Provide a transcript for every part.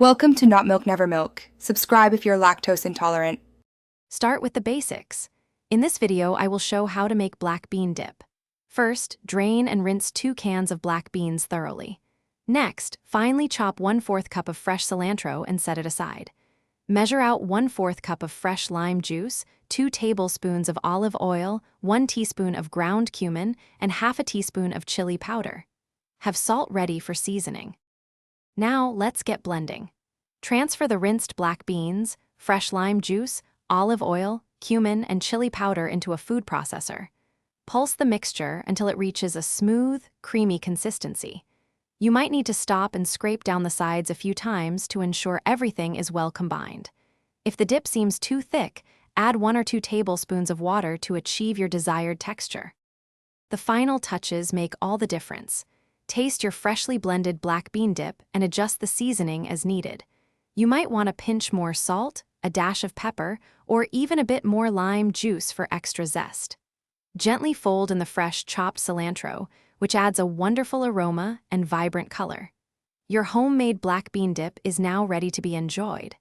Welcome to Not Milk Never Milk. Subscribe if you're lactose intolerant. Start with the basics. In this video, I will show how to make black bean dip. First, drain and rinse 2 cans of black beans thoroughly. Next, finely chop 1/4 cup of fresh cilantro and set it aside. Measure out 1/4 cup of fresh lime juice, 2 tablespoons of olive oil, 1 teaspoon of ground cumin, and half a teaspoon of chili powder. Have salt ready for seasoning. Now, let's get blending. Transfer the rinsed black beans, fresh lime juice, olive oil, cumin, and chili powder into a food processor. Pulse the mixture until it reaches a smooth, creamy consistency. You might need to stop and scrape down the sides a few times to ensure everything is well combined. If the dip seems too thick, add 1 or 2 tablespoons of water to achieve your desired texture. The final touches make all the difference. Taste your freshly blended black bean dip and adjust the seasoning as needed. You might want a pinch more salt, a dash of pepper, or even a bit more lime juice for extra zest. Gently fold in the fresh chopped cilantro, which adds a wonderful aroma and vibrant color. Your homemade black bean dip is now ready to be enjoyed.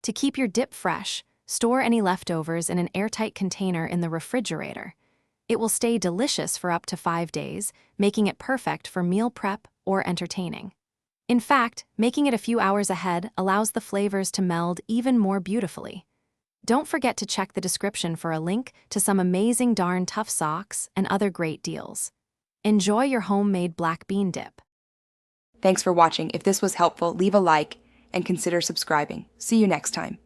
To keep your dip fresh, store any leftovers in an airtight container in the refrigerator. It will stay delicious for up to 5 days, making it perfect for meal prep or entertaining. In fact, making it a few hours ahead allows the flavors to meld even more beautifully. Don't forget to check the description for a link to some amazing darn tough socks and other great deals. Enjoy your homemade black bean dip. Thanks for watching. If this was helpful, leave a like and consider subscribing. See you next time.